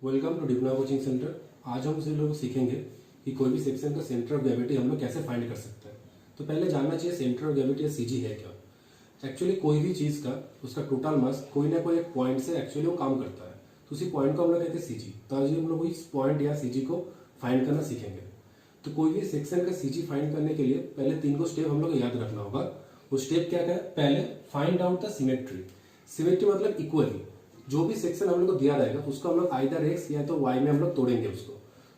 Welcome to diploma coaching centre. आज हम से लोग सीखेंगे कि कोई भी सेक्शन का सेंटर ऑफ ग्रेविटी हम लोग कैसे फाइंड कर सकते हैं। तो पहले जानना चाहिए सेंटर ऑफ ग्रेविटी या सीजी है क्या। एक्चुअली कोई भी चीज का उसका टोटल मास कोई ना कोई एक पॉइंट से एक्चुअली वो काम करता है, तो उसी पॉइंट को हम लोग कहते हैं सीजी। तो आज हम लोग इस पॉइंट या सीजी को फाइंड करना सीखेंगे। तो कोई भी सेक्शन का सीजी फाइंड करने के लिए पहले 3 को स्टेप हम लोग याद रखना होगा। वो स्टेप क्या है? पहले find out the symmetry. Symmetry मतलब इक्वली। जो भी सेक्शन हम लोग को दिया रहेगा उसको हम लोग आइदर एक्स या तो वाई में हम लोग तोड़ेंगे। उसको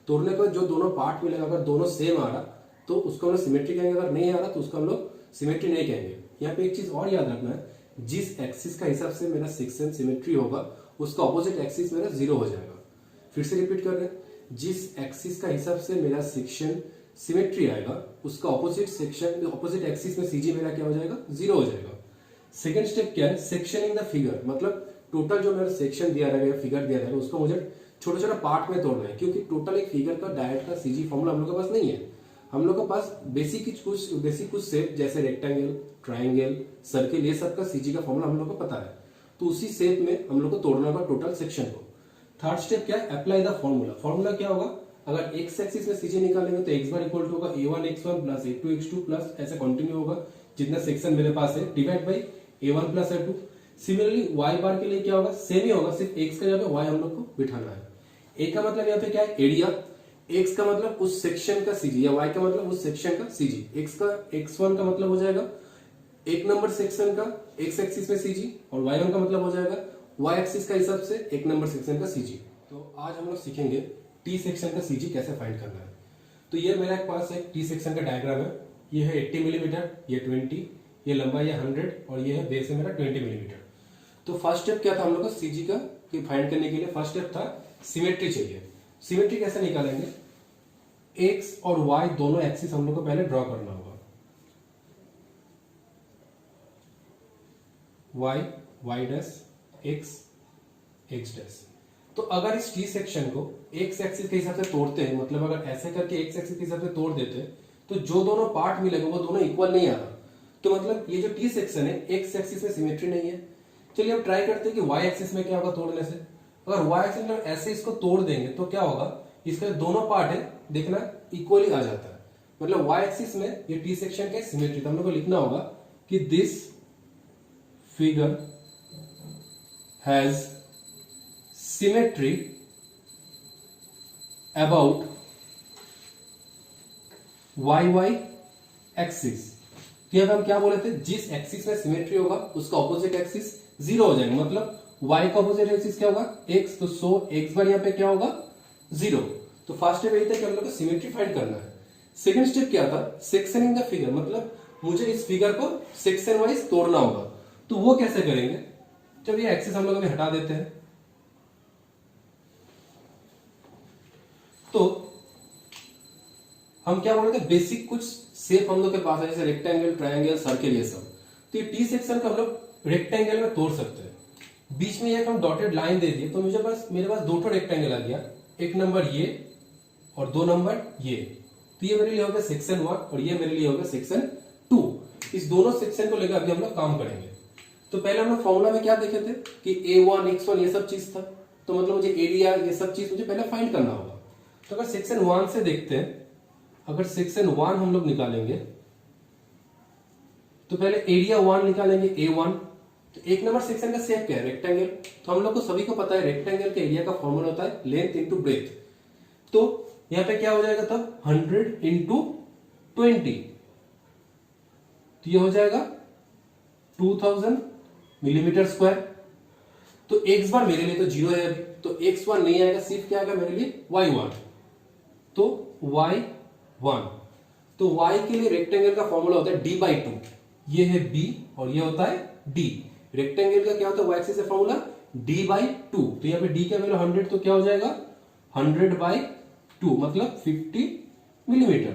तोड़ने के बाद जो दोनों पार्ट मिलेगा, अगर दोनों सेम आ रहा तो उसको हम लोग सिमेट्री कहेंगे, अगर नहीं आ रहा तो उसको हम लोग सिमेट्री नहीं कहेंगे। यहाँ पे एक चीज और याद रखना है, जिस एक्सिस का हिसाब से मेरा सेक्शन सिमेट्री होगा उसका ऑपोजिट एक्सिस मेरा 0 हो जाएगा। फिर से रिपीट कर रहे हैं, जिस एक्सिस का हिसाब से मेरा सेक्शन सिमेट्री आएगा उसका ऑपोजिट सेक्शन ऑपोजिट एक्सिस में सीजी मेरा क्या हो जाएगा? 0 हो जाएगा। सेकंड स्टेप क्या है? Sectioning the figure. मतलब टोटल जो मेरा सेक्शन दिया रहेगा, फिगर दिया रहेगा, उसको मुझे छोटे छोटे पार्ट में तोड़ना है, क्योंकि टोटल एक फिगर का डायरेक्ट का सीजी फॉर्मूला हम लोग के पास नहीं है। हम लोग के पास बेसिक कुछ शेप जैसे रेक्टेंगल, ट्राइंगल, सर्किल, ये सब का सीजी का फॉर्मूला हम लोग को पता है। तो उसी शेप में हम लोग को तोड़ना होगा टोटल सेक्शन को। थर्ड स्टेप क्या है? Apply the formula. फॉर्मूला क्या होगा? अगर एक्स एक्सिस में सीजी निकालेंगे तो एक्स बार इक्वल टू होगा a1x1 प्लस a2x2 प्लस ऐसे कंटिन्यू होगा जितना सेक्शन मेरे पास है, divide by a1 plus a2। Similarly y बार के लिए क्या होगा? सेम ही होगा, सिर्फ x का जगह पे y हम लोग को बिठाना है। a का मतलब यहाँ पे क्या है? एरिया। x का मतलब उस सेक्शन का सीजी, या y का मतलब उस सेक्शन का सीजी। x1 का मतलब हो जाएगा एक नंबर सेक्शन का x एक्सिस में सीजी, और y1 का मतलब हो जाएगा y एक्सिस का हिसाब से एक नंबर सेक्शन का सीजी। तो आज हम लोग सीखेंगे टी सेक्शन का सीजी कैसे फाइंड करना है। तो ये मेरे पास एक टी सेक्शन का डायग्राम है। ये है 80 मिलीमीटर, ये 20, ये लंबाई है 100 और ये है बेस है मेरा 20 मिलीमीटर। तो फर्स्ट स्टेप क्या था हम लोग का सीजी का फाइंड करने के लिए? फर्स्ट स्टेप था सिमेट्री चाहिए। सिमेट्री कैसे निकालेंगे? एक्स और वाई दोनों एक्सिस हम लोग को पहले ड्रॉ करना होगा। Y, Y dash, X, X dash. तो अगर इस टी सेक्शन को एक्स एक्सिस के हिसाब से तोड़ते हैं, मतलब अगर ऐसे करके एक्स एक्सिस के हिसाब से तोड़ देते हैं, तो जो दोनों पार्ट मिलेगा वो दोनों इक्वल नहीं आ रहा। तो मतलब ये जो टी सेक्शन है एक्स एक्सिस में सिमेट्री नहीं है। चलिए अब ट्राई करते हैं कि वाई एक्सिस में क्या होगा तोड़ने से। अगर वाई एक्सिस में ऐसे इसको तोड़ देंगे तो क्या होगा? इसका दोनों पार्ट है देखना इक्वली आ जाता है। मतलब वाई एक्सिस में ये टी सेक्शन का सिमेट्री। तो हम लोग को लिखना होगा कि this figure has symmetry about Y Y axis. तो यहां हम क्या बोले थे? जिस एक्सिस में सिमेट्री होगा उसका ऑपोजिट एक्सिस 0 हो जाएगा। मतलब y का ऑपोजिट एक्सिस क्या होगा? x। तो सो x बार यहाँ पे क्या होगा? 0। तो फर्स्ट स्टेप यही था कि हम लोग को सिमेट्री फाइंड करना है। सेकंड स्टेप क्या था? Sectioning the figure. मतलब मुझे इस फिगर को सेक्शन वाइज तोड़ना होगा। तो वो कैसे करेंगे? जब ये एक्सिस हम लोग अभी हटा देते हैं तो हम क्या बोलेंगे? बेसिक कुछ शेप हम लोग के पास है, जैसे रेक्टेंगल, ट्रायंगल, सर्किल, ये सब। तो ये टी सेक्शन को हम लोग रेक्टेंगल में तोड़ सकते हैं। बीच में एक हम डॉटेड लाइन दे दिए तो मेरे पास 2 रेक्टेंगल आ गया। एक नंबर ये और 2 नंबर ये। तो ये मेरे लिए होगा सेक्शन 1 और ये मेरे लिए होगा सेक्शन 2। इस दोनों सेक्शन को लेकर अभी हम लोग काम करेंगे। तो पहले हम लोग फॉर्मूला में क्या देखे थे कि a1 x1 ये सब चीज था। तो मतलब मुझे एरिया ये सब चीज मुझे पहले फाइंड करना होगा। तो अगर सेक्शन 1 से देखते हैं, अगर सेक्शन 1 हम लोग निकालेंगे तो पहले एरिया 1 निकालेंगे, a1। तो एक नंबर सेक्शन का शेप क्या है? रेक्टेंगल। तो हम लोग को सभी को पता है रेक्टेंगल के एरिया का फॉर्मूला होता है लेंथ इंटू ब्रेथ। तो यहां पे क्या हो जाएगा तब? 100 इंटू 20। तो ये हो जाएगा 2000 मिलीमीटर स्क्वायर। तो एक्स बार मेरे लिए तो 0 है अभी, तो x1 नहीं आएगा, सिर्फ क्या आएगा मेरे लिए? y1। तो y1। तो y के लिए रेक्टेंगल का फॉर्मूला होता है d/2। ये है b और ये होता है d। रेक्टेंगल का क्या होता है? y एक्सिस से फॉर्मूला d/2। तो यहाँ पे d का वैल्यू 100, तो क्या हो जाएगा? 100/2 मतलब 50 मिलीमीटर।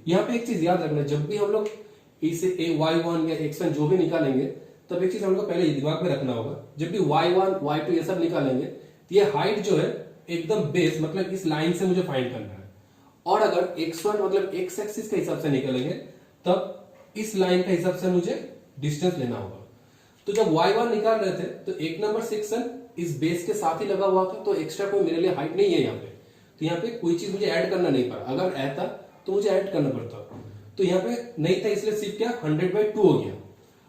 यहाँ पे एक चीज याद रखना, जब भी हम लोग इसे y1 या x1 जो भी निकालेंगे तब एक चीज हम लोग पहले दिमाग में रखना होगा, जब भी y1 y2 ये सब निकालेंगे तो ये हाइट जो है एकदम बेस मतलब इस लाइन से मुझे फाइंड करना है। और अगर x1 मतलब x एक्सिस के हिसाब से निकालेंगे तब इस लाइन के हिसाब से मुझे डिस्टेंस लेना होगा। तो जब y1 निकाल रहे थे तो एक नंबर सेक्शन इस बेस के साथ ही लगा हुआ था, तो एक्स्ट्रा कोई मेरे लिए हाइट नहीं है यहाँ पे। तो यहाँ पे कोई चीज मुझे ऐड करना नहीं पड़ा, अगर ऐसा तो मुझे ऐड करना पड़ता। तो यहाँ पे नहीं था इसलिए सिर्फ क्या 100/2 हो गया।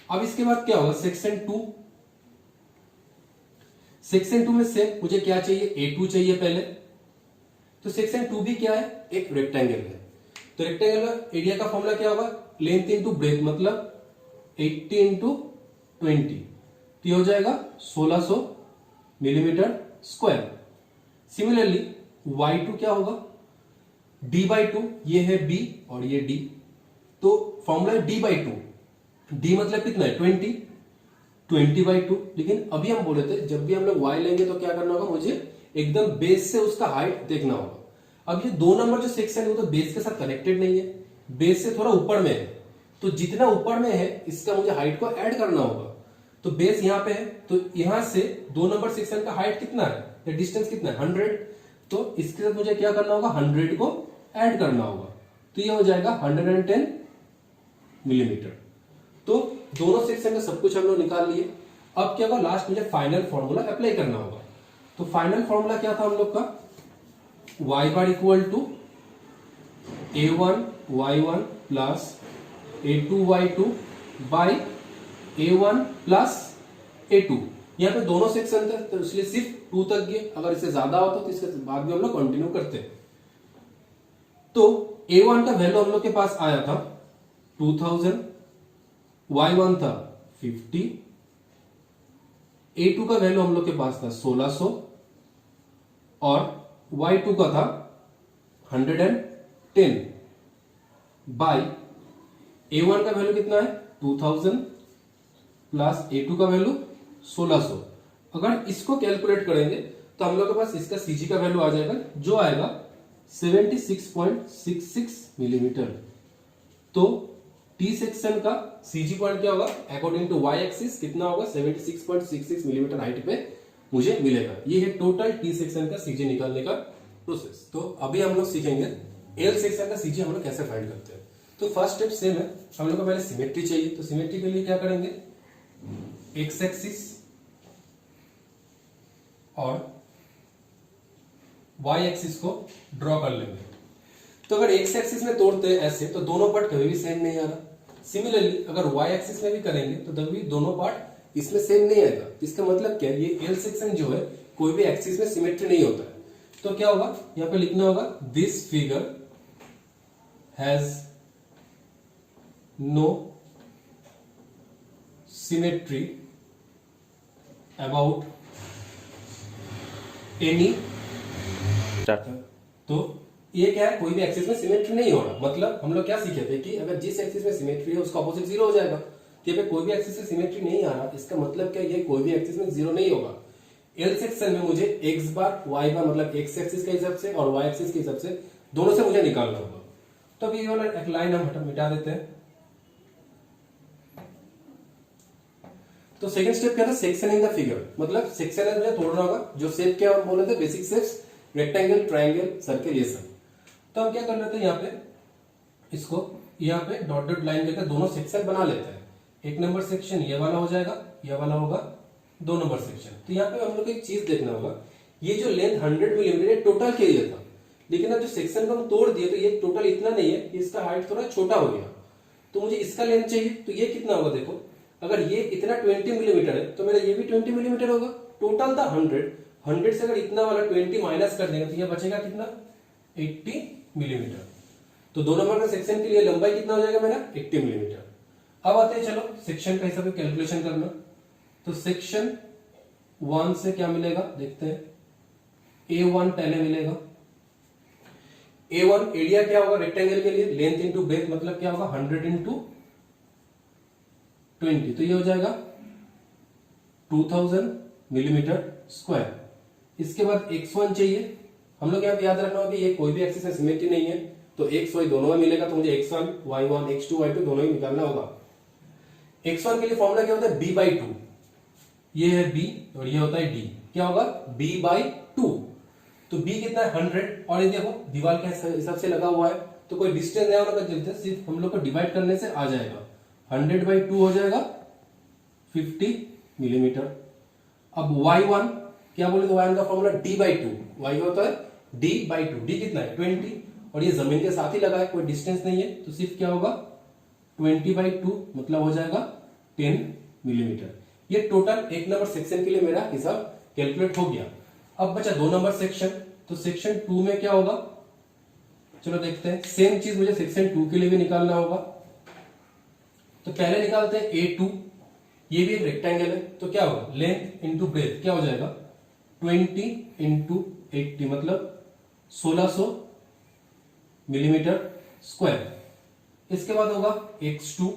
अब इसके बाद क्या होगा, सेक्शन 2। सेक्शन 2 में से मुझे क्या चाहिए, A2 चाहिए पहले। तो सेक्शन 2 भी क्या है, एक रेक्टेंगल है। तो रेक्टेंगल का एरिया का फॉर्मूला क्या होगा, लेंथ इंटू ब्रेथ, मतलब 80 इंटू 20, तो हो जाएगा 1600 मिलीमीटर स्क्वायर। सिमिलरली y2 क्या होगा, d/2, ये है b और ये d, तो फॉर्मूला है d/2। d मतलब कितना है 20/2। लेकिन अभी हम बोले थे जब भी हम लोग y लेंगे तो क्या करना होगा, मुझे एकदम बेस से उसका हाइट देखना होगा। अब ये 2 नंबर जो सेक्शन है वो तो बेस के साथ कनेक्टेड नहीं है, बेस से थोड़ा ऊपर में है। तो जितना ऊपर में है इसका मुझे हाइट को ऐड करना होगा। तो बेस यहाँ पे है, तो यहां से 2 नंबर सेक्शन का हाइट कितना है या डिस्टेंस कितना है 100। तो इसके साथ मुझे क्या करना होगा, 100 को ऐड करना होगा। तो ये हो जाएगा 110 मिलीमीटर। तो दोनों सेक्शन का सब कुछ हम लोग निकाल लिए। अब क्या होगा, लास्ट मुझे फाइनल फॉर्मूला अप्लाई करना होगा। तो फाइनल फॉर्मूला क्या था हम लोग का, y bar equal to a1y1 plus a2y2 by a1 plus a2। यहाँ पे दोनों सेक्शन थे तो इसलिए सिर्फ 2 तक गए, अगर इससे ज्यादा होता तो इसके बाद भी हम लोग कंटिन्यू करते। तो a1 का वैल्यू हम लोग के पास आया था 2000, y1 था 50, a2 का वैल्यू हम लोग के पास था 1600 और y2 का था 110 बाई a1 का वैल्यू कितना है 2000 प्लस a2 का वैल्यू 1600। अगर इसको कैलकुलेट करेंगे तो हम लोग के पास इसका CG का वैल्यू आ जाएगा, जो आएगा 76.66 मिलीमीटर। तो T सेक्शन का CG पॉइंट क्या होगा, अकॉर्डिंग टू y एक्सिस कितना होगा 76.66 मिलीमीटर हाइट पे मुझे मिलेगा। ये है टोटल T सेक्शन का CG निकालने का प्रोसेस। तो अभी हम लोग सीखेंगे L सेक्शन का CG हम लोग कैसे फाइंड करते हैं। तो फर्स्ट स्टेप सेम है, हम लोग को पहले सिमेट्री चाहिए। तो सिमेट्री के लिए क्या करेंगे, एक्स एक्सिस और y एक्सिस को ड्रॉ कर लेंगे। तो अगर एक्स एक्सिस में तोड़ते हैं ऐसे तो दोनों पार्ट कभी भी सेम नहीं आ रहा। सिमिलरली अगर y एक्सिस में भी करेंगे तो तभी दोनों पार्ट इसमें सेम नहीं आएगा। इसका मतलब क्या है, ये L सेक्शन जो है कोई भी एक्सिस में सिमेट्री नहीं होता है। तो क्या होगा, यहां पे लिखना होगा this figure has no symmetry about any. तो ये क्या है, कोई भी एक्सिस में सिमेट्री नहीं हो रहा। मतलब हम लोग क्या सीखे थे कि अगर जिस एक्सिस में सिमेट्री है उसका ऑपोजिट 0 हो जाएगा। तो यहाँ पे कोई भी एक्सिस में सिमेट्री नहीं आ रहा, इसका मतलब क्या, ये कोई भी एक्सिस में 0 नहीं होगा। एल सेक्शन में मुझे एक्स बार वाई बार मतलब एक्स एक्सिस के हिसाब से और वाई एक्सिस के हिसाब से दोनों से मुझे निकालना होगा। तो अभी ये वाला एक लाइन हम मिटा देते हैं। तो सेकंड स्टेप क्या था, सेक्शनिंग द फिगर, मतलब सेक्शन मुझे तोड़ना होगा। जो शेप क्या हम बोले थे, basic shapes rectangle, triangle, circle, ये सब। तो हम क्या कर लेते हैं, यहाँ पे इसको यहाँ पे डॉट डॉट लाइन लेकर दोनों सेक्शन बना लेते हैं। एक नंबर सेक्शन ये वाला हो जाएगा, ये वाला होगा 2 नंबर सेक्शन। तो यहाँ पे हम लोग को एक चीज देखना होगा, ये जो लेंथ 100 मिलीमीटर टोटल के लिए था, लेकिन अब जो सेक्शन को हम तोड़ दिए तो ये टोटल इतना नहीं है, इसका हाइट थोड़ा छोटा हो गया। तो मुझे इसका लेंथ चाहिए, तो ये कितना होगा, देखो अगर ये इतना 20 मिलीमीटर है तो मेरा ये भी 20 मिलीमीटर होगा। टोटल था 100 से अगर इतना वाला 20 माइनस कर देंगे तो ये बचेगा कितना, 80 मिलीमीटर। तो 2 नंबर का सेक्शन के लिए लंबाई कितना हो जाएगा मेरा, 80 मिलीमीटर। अब आते हैं चलो सेक्शन का हिसाब से कैलकुलेशन करना। तो सेक्शन 1 से क्या मिलेगा देखते हैं, A1 पहले मिलेगा। A1 एरिया क्या होगा रेक्टेंगल के लिए, लेंथ इंटू ब्रेथ मतलब क्या होगा 100 इंटू 20, तो ये हो जाएगा 2000 मिलीमीटर स्क्वायर। इसके बाद x1 चाहिए, हम लोग यहाँ पे याद रखना होगा कि ये कोई भी एक्सिस में सिमेट्री नहीं है, तो x y दोनों में मिलेगा। तो मुझे x1 y1 x2 y2 दोनों ही निकालना होगा। x1 के लिए फॉर्मूला क्या होता है, b/2, ये है b और ये होता है d, क्या होगा b/2। तो b कितना है 100, और ये देखो दीवार के हिसाब से लगा हुआ है तो कोई डिस्टेंस नहीं होना, सिर्फ हम लोग को डिवाइड करने से आ जाएगा। 100/2 हो जाएगा 50 मिलीमीटर। अब y1 क्या बोले तो y1 का फॉर्मूला d/2, y होता है d/2, d कितना है 20, और ये जमीन के साथ ही लगा है, कोई डिस्टेंस नहीं है, तो सिर्फ क्या होगा 20/2 मतलब हो जाएगा 10 मिलीमीटर। ये टोटल एक नंबर सेक्शन के लिए मेरा हिसाब कैलकुलेट हो गया। अब बचा 2 नंबर सेक्शन, तो सेक्शन 2 में क्या होगा, चलो देखते हैं। सेम चीज मुझे सेक्शन 2 के लिए भी निकालना होगा। तो पहले निकालते हैं A2, ये भी एक रेक्टेंगल है, तो क्या होगा लेंथ इंटू ब्रेथ क्या हो जाएगा 20 इंटू 80 मतलब 1600 मिलीमीटर स्क्वायर। इसके बाद होगा x2,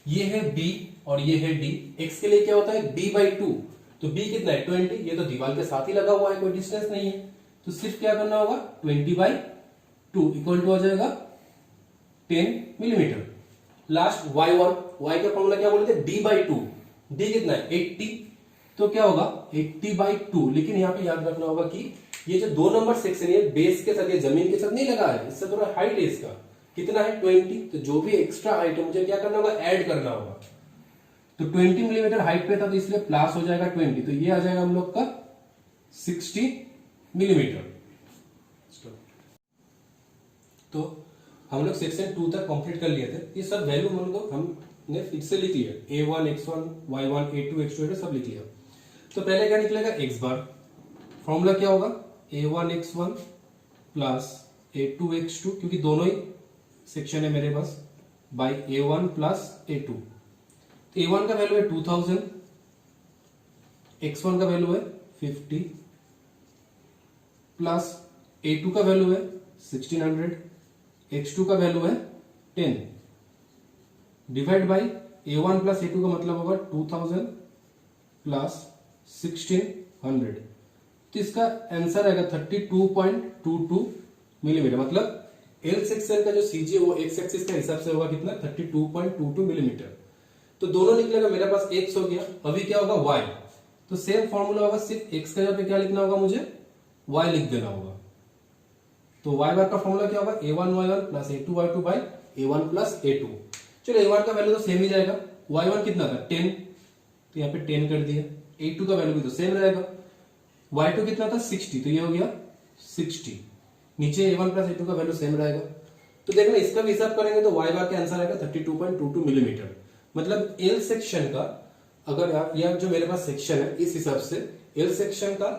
ये है b और ये है d। x के लिए क्या होता है b/2, तो b कितना है 20, ये तो दीवार के साथ ही लगा हुआ है, कोई डिस्टेंस नहीं है, तो सिर्फ क्या करना होगा 20/2 इक्वल टू हो जाएगा 10 मिलीमीटर। लास्ट y1, y का फॉर्मूला क्या बोलते हैं d/2, d कितना है 80, तो क्या होगा 80/2। लेकिन यहाँ पे याद रखना होगा कि ये जो 2 नंबर सेक्शन है बेस के साथ, ये जमीन के साथ नहीं लगा है, इससे थोड़ा हाइट है इसका, कितना है 20, तो जो भी एक्स्ट्रा हाइट है मुझे क्या करना होगा ऐड करना होगा। तो 20 मिलीमीटर हाइट पे था तो इसलिए प्लस हो जाएगा 20, तो ये आ जाएगा हम लोग का 60 मिलीमीटर। तो हम लोग सेक्शन 2 तक कंप्लीट कर लिए थे। ये सब वैल्यू हम लोग हमने फिर से लिख लिया, a1 x1 y1 a2 x2 सब लिख लिया। तो पहले क्या निकलेगा x बार, फॉर्मूला क्या होगा a1 x1 plus a2 x2, क्योंकि दोनों ही सेक्शन है मेरे पास, बाई a1 प्लस a2। तो a1 का वैल्यू है 2000, x1 का वैल्यू है 50 प्लस a2 का वैल्यू है 1600, x2 का वैल्यू है 10 divide by a1 plus a2 का मतलब होगा 2000 प्लस 1600। तो इसका आंसर आएगा 32.22 मिलीमीटर। मतलब एल सेक्शन का जो सीजी है वो एक्स एक्सिस के हिसाब से होगा कितना 32.22 मिलीमीटर। तो दोनों निकलेगा, मेरे पास एक्स हो गया। अभी क्या होगा वाई, तो सेम फॉर्मूला होगा, सिर्फ एक्स का जगह पे क्या लिखना होगा मुझे वाई लिख देना होगा। तो वाई बार का फॉर्मूला क्या होगा a1 y1 plus a2 y2 by a1 plus a2। चलो a1 का वैल्यू तो सेम ही जाएगा, y1 कितना था 10, तो यहाँ पे 10 कर दिया। a2 का वैल्यू भी तो सेम रहेगा, y2 कितना था 60, तो ये हो गया 60। नीचे a1 प्लस a2 का वैल्यू सेम रहेगा। तो देखना इसका भी हिसाब करेंगे तो y बार का आंसर आएगा 32.22 मिलीमीटर। मतलब एल सेक्शन का, अगर यह जो मेरे पास सेक्शन है इस हिसाब से एल सेक्शन का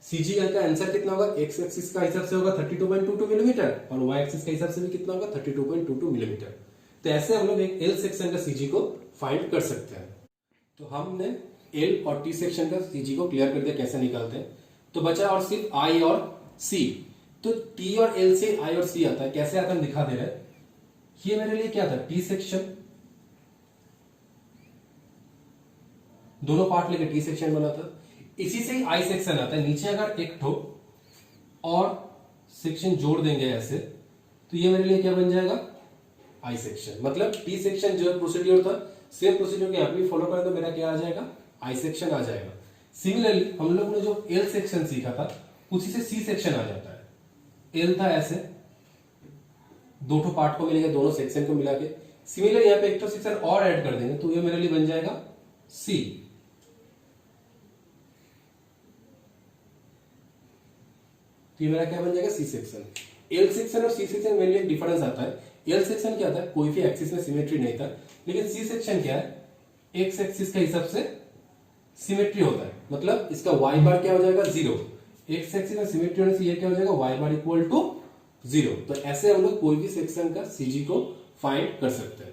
सीजीएल का आंसर कितना होगा, एक्स एक्सिस का हिसाब से होगा 32.22 मिलीमीटर और वाई एक्सिस का हिसाब से भी कितना होगा 32.22 मिलीमीटर। तो ऐसे हम लोग एक एल सेक्शन का सीजी को फाइंड कर सकते हैं। तो हमने एल और टी सेक्शन का सीजी को क्लियर कर दिया कैसे निकालते हैं। तो बचा और सिर्फ आई और सी। तो टी और एल से आई और सी आता है, कैसे आता है हम दिखा दे रहे हैं। ये मेरे लिए क्या था टी सेक्शन, दोनों पार्ट लेके टी सेक्शन बना था। इसी से ही आई सेक्शन आता है। नीचे अगर एक ठो और सेक्शन जोड़ देंगे ऐसे, तो ये मेरे लिए क्या बन जाएगा आई सेक्शन। मतलब टी सेक्शन जो प्रोसीड्यूर था सेम प्रोसीड्यूर के यहाँ पे फॉलो करें तो मेरा क्या आ जाएगा आई सेक्शन आ जाएगा। सिमिलरली हम लोग ने जो एल सेक्शन सीखा था उसी से सी सेक्शन आ जाता है। एल था ऐसे, दो ठो पार्ट को मिलेगा, दोनों सेक्शन को मिला के। सिमिलर यहाँ पे एक तो सेक्शन और ऐड कर देंगे तो ये मेरे लिए बन जाएगा सी। तो ये मेरा क्या बन जाएगा सी सेक्शन। एल सेक्शन और सी सेक्शन मेरे लिए डिफरेंस आता है। एल सेक्शन क्या था, कोई भी एक्सिस में सिमेट्री नहीं था, लेकिन सी सेक्शन क्या है, एक्स एक्सिस के हिसाब से सिमेट्री होता है। मतलब इसका वाई बार क्या हो जाएगा 0। एक्स एक्सिस में सिमेट्री होने से ये क्या हो जाएगा वाई बार इक्वल टू 0। तो ऐसे हम लोग कोई भी सेक्शन का सीजी को फाइंड कर सकते हैं।